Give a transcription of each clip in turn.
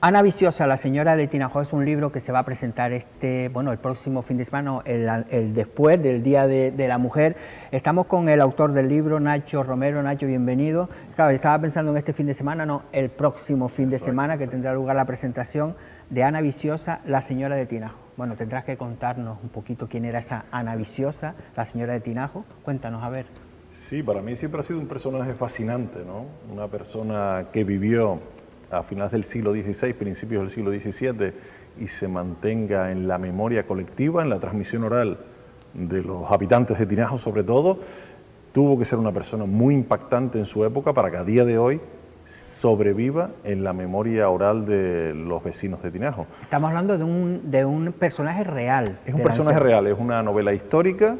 Ana Viciosa, la señora de Tinajo, es un libro que se va a presentar el próximo fin de semana, el después del Día de la Mujer. Estamos con el autor del libro, Nacho Romero. Nacho, bienvenido. Claro, estaba pensando en este fin de semana, no, el próximo fin de semana, que tendrá lugar la presentación de Ana Viciosa, la señora de Tinajo. Bueno, tendrás que contarnos un poquito quién era esa Ana Viciosa, la señora de Tinajo. Cuéntanos, a ver. Sí, para mí siempre ha sido un personaje fascinante, ¿no? Una persona que vivió a finales del siglo XVI, principios del siglo XVII, y se mantenga en la memoria colectiva, en la transmisión oral de los habitantes de Tinajo sobre todo, tuvo que ser una persona muy impactante en su época para que a día de hoy sobreviva en la memoria oral de los vecinos de Tinajo. Estamos hablando de un personaje real. Es un personaje real, es una novela histórica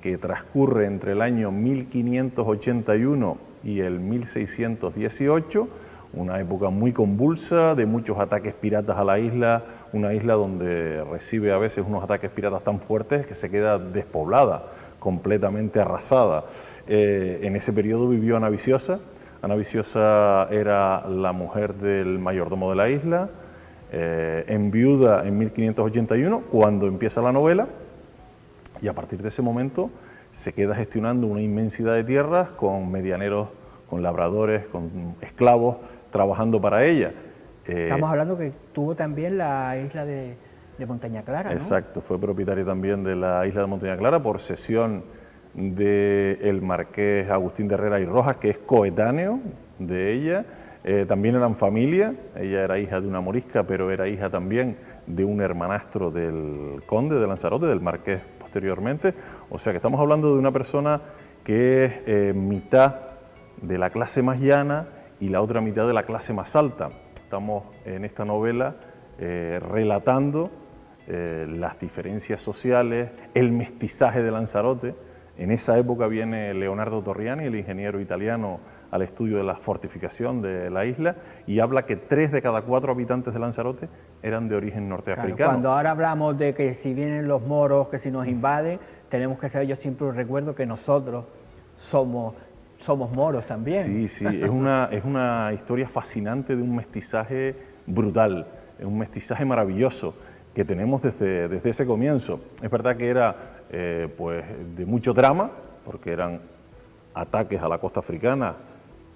que transcurre entre el año 1581 y el 1618, una época muy convulsa, de muchos ataques piratas a la isla, una isla donde recibe a veces unos ataques piratas tan fuertes que se queda despoblada, completamente arrasada. En ese periodo vivió Ana Viciosa. Ana Viciosa era la mujer del mayordomo de la isla, enviuda en 1581, cuando empieza la novela, y a partir de ese momento se queda gestionando una inmensidad de tierras con medianeros, con labradores, con esclavos, trabajando para ella. Estamos hablando que tuvo también la isla de Montaña Clara, ¿no? Exacto, fue propietaria también de la isla de Montaña Clara por cesión del marqués Agustín de Herrera y Rojas, que es coetáneo de ella. También eran familia, ella era hija de una morisca, pero era hija también de un hermanastro del conde de Lanzarote, del marqués posteriormente. O sea que estamos hablando de una persona que es mitad de la clase más llana y la otra mitad de la clase más alta. Estamos en esta novela relatando las diferencias sociales, el mestizaje de Lanzarote. En esa época viene Leonardo Torriani, el ingeniero italiano, al estudio de la fortificación de la isla, y habla que 3 de cada 4 habitantes de Lanzarote eran de origen norteafricano. Claro, cuando ahora hablamos de que si vienen los moros, que si nos invaden, tenemos que saber, yo siempre recuerdo que nosotros somos moros también. Sí, sí, es una historia fascinante de un mestizaje brutal, es un mestizaje maravilloso que tenemos desde ese comienzo. Es verdad que era pues de mucho drama, porque eran ataques a la costa africana,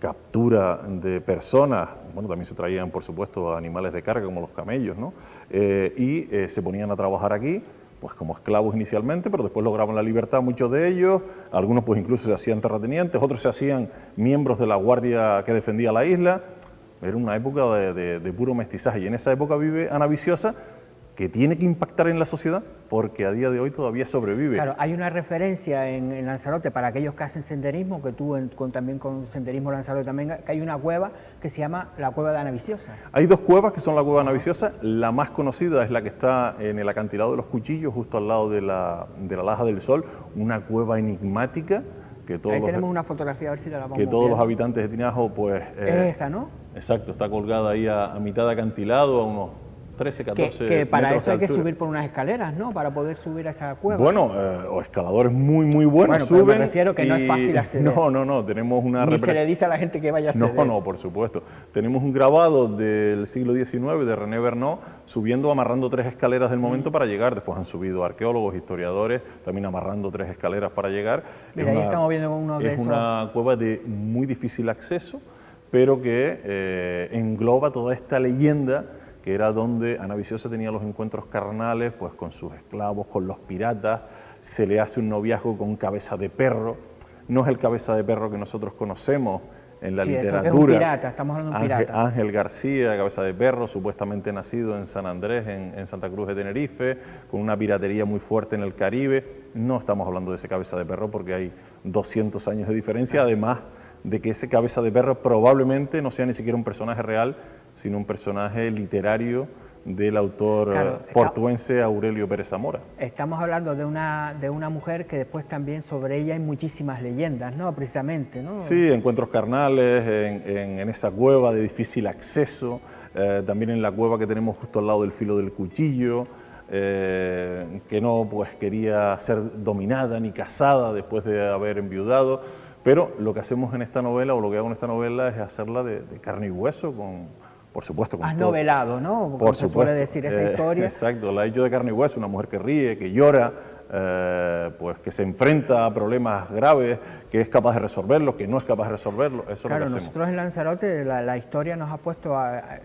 captura de personas, bueno, también se traían por supuesto animales de carga como los camellos, ¿no? Y se ponían a trabajar aquí, pues como esclavos inicialmente, pero después lograban la libertad muchos de ellos, algunos pues incluso se hacían terratenientes, otros se hacían miembros de la guardia que defendía la isla. Era una época de puro mestizaje, y en esa época vive Ana Viciosa, que tiene que impactar en la sociedad porque a día de hoy todavía sobrevive. Claro, hay una referencia en Lanzarote para aquellos que hacen senderismo, que tú también con Senderismo Lanzarote también, que hay una cueva que se llama la Cueva de Ana Viciosa. Hay 2 cuevas que son la Cueva de Ana Viciosa. La más conocida es la que está en el acantilado de los Cuchillos, justo al lado de la Laja del Sol, una cueva enigmática que todos, ahí tenemos una fotografía, a ver si la vamos que todos viendo. los habitantes de Tinajo, pues... Es esa, ¿no? Exacto, está colgada ahí a mitad de acantilado, a unos 13, 14 que para metros eso hay de que altura. subir por unas escaleras, ¿no? Para poder subir a esa cueva. Bueno, o escaladores muy buenos bueno, suben. pero me refiero que no es fácil acceder. No, tenemos una... Ni se le dice a la gente que vaya a acceder. No, por supuesto. Tenemos un grabado del siglo XIX de René Bernot subiendo, amarrando 3 escaleras del momento para llegar. Después han subido arqueólogos, historiadores, también amarrando 3 escaleras para llegar. Mira, ahí estamos viendo uno de esos. Es una cueva de muy difícil acceso, pero que engloba toda esta leyenda, que era donde Ana Viciosa tenía los encuentros carnales pues con sus esclavos, con los piratas. Se le hace un noviazgo con Cabeza de Perro. No es el Cabeza de Perro que nosotros conocemos en la literatura. Eso es un pirata, estamos hablando de un pirata. Ángel García, Cabeza de Perro, supuestamente nacido en San Andrés, en Santa Cruz de Tenerife, con una piratería muy fuerte en el Caribe. No estamos hablando de ese Cabeza de Perro porque hay 200 años de diferencia, además de que ese Cabeza de Perro probablemente no sea ni siquiera un personaje real, sino un personaje literario del autor portuense Aurelio Pérez Zamora. Estamos hablando de una mujer que después también sobre ella hay muchísimas leyendas, ¿no? Precisamente, ¿no? Sí, encuentros carnales en esa cueva de difícil acceso, también en la cueva que tenemos justo al lado del Filo del Cuchillo, que no pues quería ser dominada ni casada después de haber enviudado. Pero lo que hacemos en esta novela, o lo que hago en esta novela, es hacerla de carne y hueso, por supuesto. Has novelado, ¿no? Como Por se supuesto. suele decir esa historia. Exacto, la he hecho de carne y hueso, una mujer que ríe, que llora, pues que se enfrenta a problemas graves, que es capaz de resolverlos, que no es capaz de resolverlos, eso Claro, es lo que nosotros en Lanzarote la historia nos ha puesto,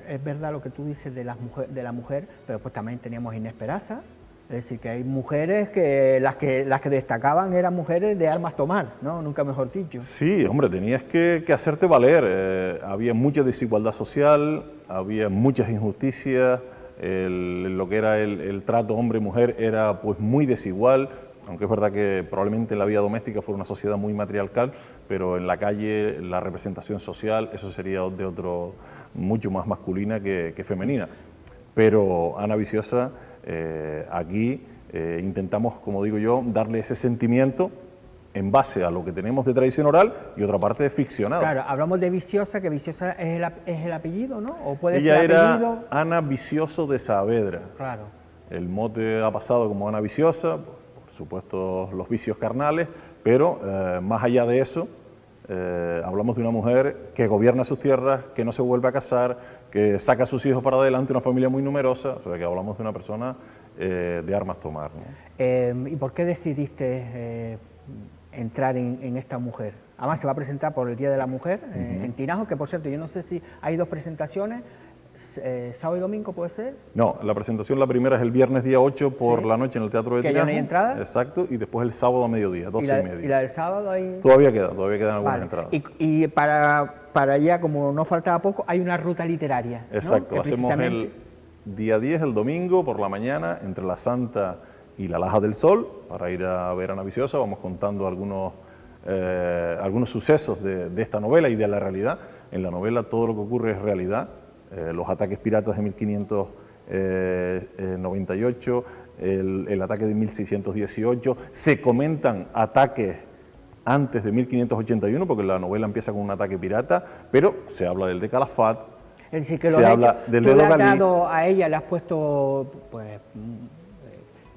es verdad lo que tú dices de la mujer, pero pues también teníamos Inés Peraza, es decir, que hay mujeres que las que destacaban eran mujeres de armas tomar, ¿no? Nunca mejor dicho. Sí, hombre, tenías que hacerte valer, había mucha desigualdad social, había muchas injusticias, lo que era el trato hombre-mujer era pues muy desigual, aunque es verdad que probablemente en la vida doméstica fue una sociedad muy matriarcal, pero en la calle la representación social, eso sería de otro, mucho más masculina que femenina. Pero Ana Viciosa, aquí intentamos, como digo yo, darle ese sentimiento en base a lo que tenemos de tradición oral y otra parte ficcionada. Claro, hablamos de Viciosa, que Viciosa es el apellido, ¿no? ¿O puede Ella ser era apellido? Ana Vicioso de Saavedra. Claro. El mote ha pasado como Ana Viciosa, por supuesto los vicios carnales, pero más allá de eso, hablamos de una mujer que gobierna sus tierras, que no se vuelve a casar, que saca a sus hijos para adelante, una familia muy numerosa, o sea que hablamos de una persona de armas tomar, ¿no? ¿Y por qué decidiste entrar en esta mujer? Además se va a presentar por el Día de la Mujer en Tinajo, que por cierto, yo no sé si hay dos presentaciones, sábado y domingo puede ser. No, la presentación la primera es el viernes día 8 por la noche en el Teatro de ¿Que Tinajo. ya no hay entrada? Exacto, y después el sábado a mediodía, 12:30. ¿Y la del sábado hay? Todavía quedan algunas Vale. entradas. Y para allá, como no faltaba poco, hay una ruta literaria, ¿no? Exacto, Que hacemos el precisamente- día 10, el domingo, por la mañana, entre la Santa y la Laja del Sol, para ir a ver a Ana Viciosa. Vamos contando algunos sucesos de esta novela y de la realidad. En la novela todo lo que ocurre es realidad. Los ataques piratas de 1598, el ataque de 1618, se comentan ataques antes de 1581, porque la novela empieza con un ataque pirata, pero se habla del de Calafat, Es decir, que se habla del tú dedo le has Galí. dado a ella, le has puesto, pues,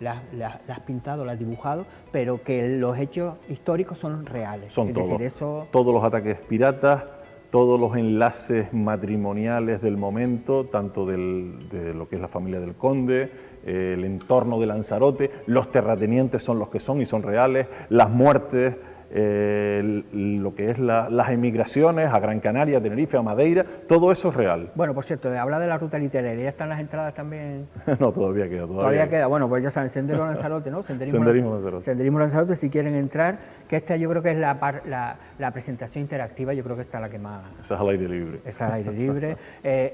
la has pintado, la has dibujado, pero que los hechos históricos son reales. Son es todos, decir, eso... todos los ataques piratas, todos los enlaces matrimoniales del momento, tanto de lo que es la familia del conde, el entorno de Lanzarote, los terratenientes son los que son y son reales, las muertes, lo que es las emigraciones a Gran Canaria, a Tenerife, a Madeira, todo eso es real. Bueno, por cierto, habla de la ruta literaria, ¿ya están las entradas también? No, todavía queda. Todavía queda, bueno, pues ya saben, Sendero Lanzarote, ¿no? Senderismo Lanzarote. Senderismo Lanzarote, si quieren entrar, que esta yo creo que es la presentación interactiva, yo creo que esta es la que más... Esa es al aire libre. Es al aire libre.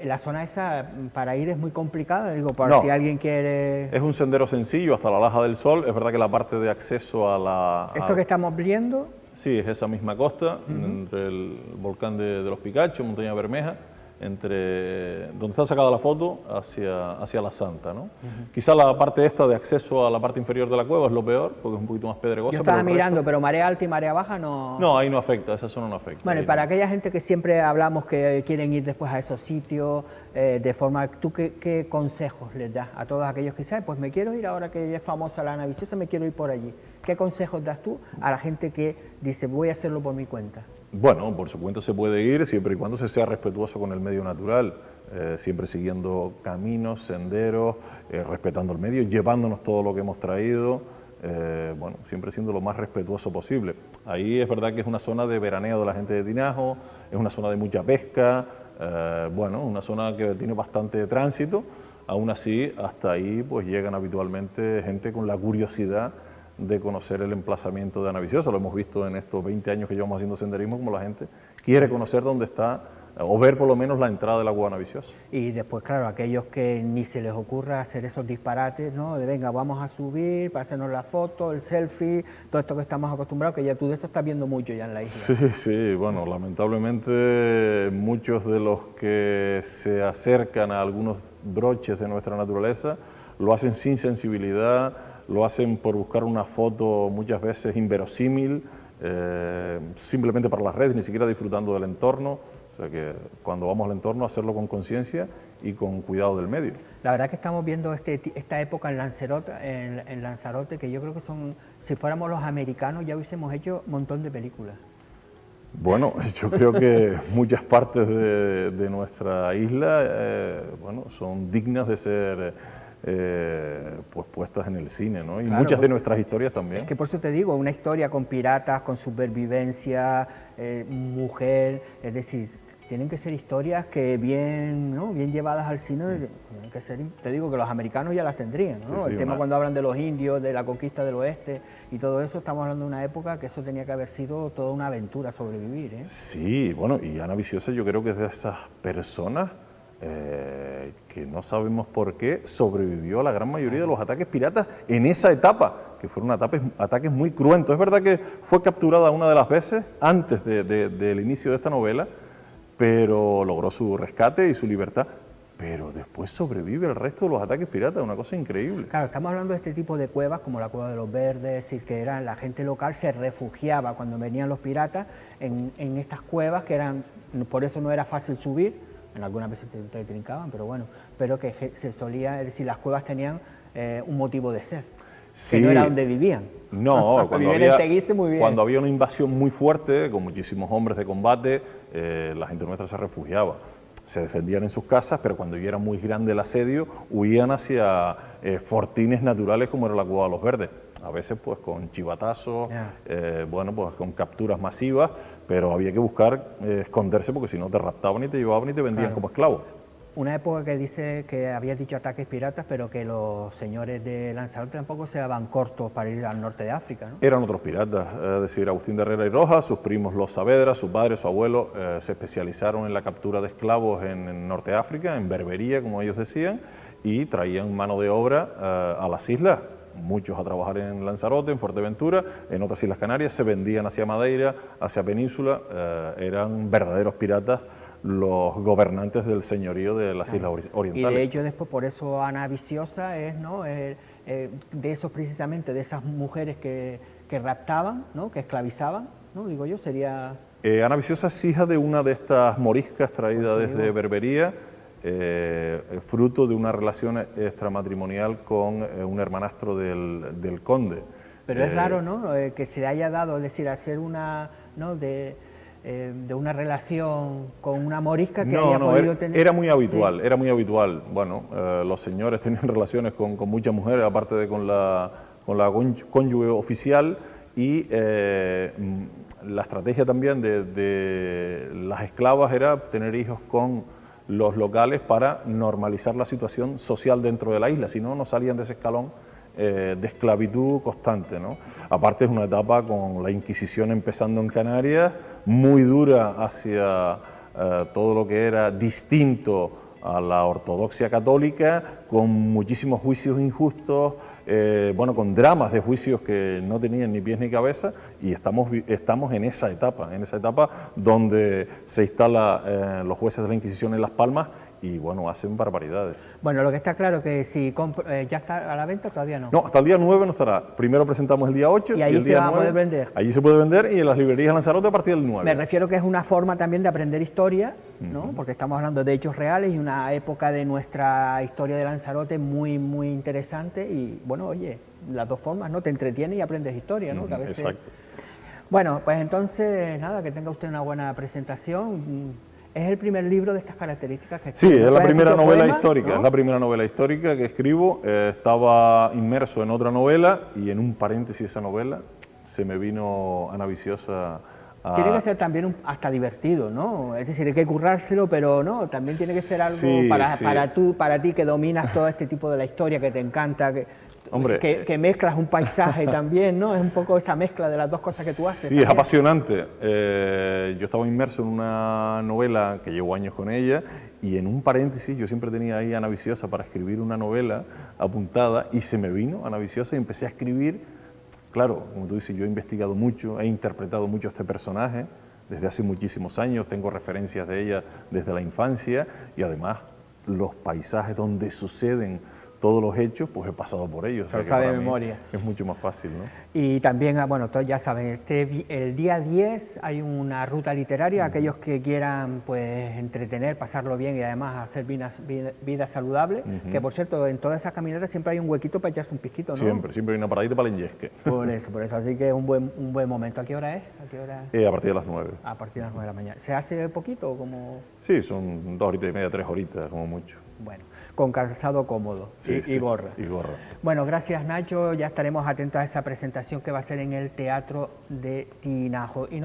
La zona esa para ir es muy complicada, digo, para No. si alguien quiere... Es un sendero sencillo hasta la Laja del Sol. Es verdad que la parte de acceso a la... Esto que estamos viendo... Sí, es esa misma costa, entre el volcán de los Picachos, Montaña Bermeja, entre donde está sacada la foto hacia la Santa, ¿no? Quizá la parte esta de acceso a la parte inferior de la cueva es lo peor, porque es un poquito más pedregosa. Yo estaba pero el mirando, resto... pero marea alta y marea baja no... No, ahí no afecta, esa zona no afecta. Bueno, y ahí para no. aquella gente que siempre hablamos que quieren ir después a esos sitios, de forma... ¿Tú qué consejos les das a todos aquellos que saben? Pues me quiero ir, ahora que ya es famosa la Ana Viciosa, me quiero ir por allí. ¿Qué consejos das tú a la gente que dice, voy a hacerlo por mi cuenta? Bueno, por su cuenta se puede ir siempre y cuando se sea respetuoso con el medio natural, siempre siguiendo caminos, senderos, respetando el medio, llevándonos todo lo que hemos traído, bueno, siempre siendo lo más respetuoso posible. Ahí es verdad que es una zona de veraneo de la gente de Tinajo, es una zona de mucha pesca, bueno, una zona que tiene bastante tránsito. Aún así, hasta ahí pues llegan habitualmente gente con la curiosidad de conocer el emplazamiento de Ana Viciosa. Lo hemos visto en estos 20 años que llevamos haciendo senderismo, como la gente quiere conocer dónde está, o ver por lo menos la entrada de la Cueva Ana Viciosa. Y después, claro, aquellos que ni se les ocurra hacer esos disparates, ¿no? De venga, vamos a subir, para hacernos la foto, el selfie, todo esto que estamos acostumbrados, que ya tú de eso estás viendo mucho ya en la isla. Sí, sí, bueno, lamentablemente muchos de los que se acercan a algunos broches de nuestra naturaleza lo hacen sin sensibilidad, lo hacen por buscar una foto muchas veces inverosímil, simplemente para las redes, ni siquiera disfrutando del entorno. O sea que cuando vamos al entorno, hacerlo con conciencia y con cuidado del medio. La verdad que estamos viendo esta época en Lanzarote, que yo creo que son, si fuéramos los americanos ya hubiésemos hecho un montón de películas. Bueno, yo creo que muchas partes de nuestra isla bueno, son dignas de ser pues puestas en el cine, ¿no? Y Claro, muchas de nuestras historias también. es que por eso te digo, una historia con piratas, con supervivencia, mujer, es decir, tienen que ser historias que bien, ¿no?, bien llevadas al cine, tienen que ser, te digo que los americanos ya las tendrían, ¿no? Sí, sí, el tema cuando hablan de los indios, de la conquista del oeste y todo eso, estamos hablando de una época que eso tenía que haber sido toda una aventura sobrevivir, ¿eh? Sí, bueno, y Ana Viciosa yo creo que es de esas personas que no sabemos por qué sobrevivió a la gran mayoría de los ataques piratas en esa etapa, que fueron ataques muy cruentos. Es verdad que fue capturada una de las veces antes del inicio de esta novela, pero logró su rescate y su libertad, pero después sobrevive el resto de los ataques piratas, una cosa increíble. Claro, estamos hablando de este tipo de cuevas, como la Cueva de los Verdes, es decir, que eran, la gente local se refugiaba cuando venían los piratas en estas cuevas, que eran, por eso no era fácil subir, en algunas veces te trincaban, pero bueno, pero que se solía, es decir, las cuevas tenían un motivo de ser, Sí. que no era donde vivían. No, cuando había una invasión muy fuerte, con muchísimos hombres de combate, la gente nuestra se refugiaba. Se defendían en sus casas, pero cuando ya era muy grande el asedio, huían hacia fortines naturales como era la Cueva de los Verdes. A veces pues con chivatazos, bueno, pues con capturas masivas, pero había que buscar esconderse porque si no te raptaban y te llevaban y te vendían como esclavo. Una época que dice que había dicho ataques piratas, pero que los señores de Lanzarote tampoco se daban cortos para ir al norte de África, ¿no? Eran otros piratas, es decir, Agustín de Herrera y Rojas, sus primos los Saavedra, su padre, su abuelo, se especializaron en la captura de esclavos en Norte de África, en Berbería, como ellos decían, y traían mano de obra a las islas, muchos a trabajar en Lanzarote, en Fuerteventura, en otras Islas Canarias, se vendían hacia Madeira, hacia Península, eran verdaderos piratas los gobernantes del señorío de las Islas Orientales. Y de hecho después por eso Ana Viciosa es, ¿no?, de esos precisamente, de esas mujeres que raptaban, ¿no?, que esclavizaban, ¿no?, digo yo, sería... Ana Viciosa es hija de una de estas moriscas traídas desde Berbería, fruto de una relación extramatrimonial con un hermanastro del conde. Pero es raro, ¿no?, que se le haya dado, es decir, hacer una, ¿no?, de una relación con una morisca que haya podido tener... Era muy habitual, sí. Era muy habitual. Bueno, los señores tenían relaciones con muchas mujeres, aparte de con la cónyuge oficial, y la estrategia también de las esclavas era tener hijos con los locales para normalizar la situación social dentro de la isla, si no, no salían de ese escalón de esclavitud constante, ¿no? Aparte es una etapa con la Inquisición empezando en Canarias, muy dura hacia todo lo que era distinto a la ortodoxia católica, con muchísimos juicios injustos, bueno, con dramas de juicios que no tenían ni pies ni cabeza, y estamos en esa etapa donde se instala los jueces de la Inquisición en Las Palmas y bueno, hacen barbaridades. Bueno, lo que está claro es que si ya está a la venta, todavía no. No, hasta el día 9 no estará. Primero presentamos el día 8 y ahí el día se va 9, a poder vender. Allí se puede vender y en las librerías de Lanzarote a partir del 9. Me refiero que es una forma también de aprender historia, ¿no? Porque estamos hablando de hechos reales y una época de nuestra historia de Lanzarote muy, muy interesante y, bueno, oye, las dos formas, ¿no? Te entretiene y aprendes historia, ¿no? Que a veces... Exacto. Bueno, pues entonces, nada, que tenga usted una buena presentación. ¿Es el primer libro de estas características que escribe? Sí, es la primera novela histórica, ¿no? Es la primera novela histórica que escribo. Estaba inmerso en otra novela y en un paréntesis de esa novela se me vino Ana Viciosa a... Tiene que ser también hasta divertido, ¿no? Es decir, hay que currárselo, pero no, también tiene que ser algo sí, para ti que dominas todo este tipo de la historia, que te encanta, Hombre, que mezclas un paisaje también, ¿no? Es un poco esa mezcla de las dos cosas que tú haces. Sí, también. Es apasionante. Yo estaba inmerso en una novela que llevo años con ella y en un paréntesis yo siempre tenía ahí a Ana Viciosa para escribir una novela apuntada y se me vino Ana Viciosa y empecé a escribir. Claro, como tú dices, yo he investigado mucho, he interpretado mucho este personaje desde hace muchísimos años, tengo referencias de ella desde la infancia y además los paisajes donde suceden todos los hechos, pues he pasado por ellos. Se lo sabe de memoria. Es mucho más fácil, ¿no? Y también, bueno, todos ya saben, el día 10 hay una ruta literaria, aquellos que quieran pues entretener, pasarlo bien y además hacer vida saludable, que por cierto, en todas esas caminatas siempre hay un huequito para echarse un pisquito, ¿no? Siempre hay una paradita para el Illesque. Por eso, así que es un buen momento. ¿A qué hora es? A partir de las 9. A partir de las 9 de la mañana. ¿Se hace poquito o como...? Sí, son 2 horitas y media, 3 horitas, como mucho. Bueno, con calzado cómodo y gorra. Y gorra. Bueno, gracias Nacho, ya estaremos atentos a esa presentación que va a ser en el Teatro de Tinajo.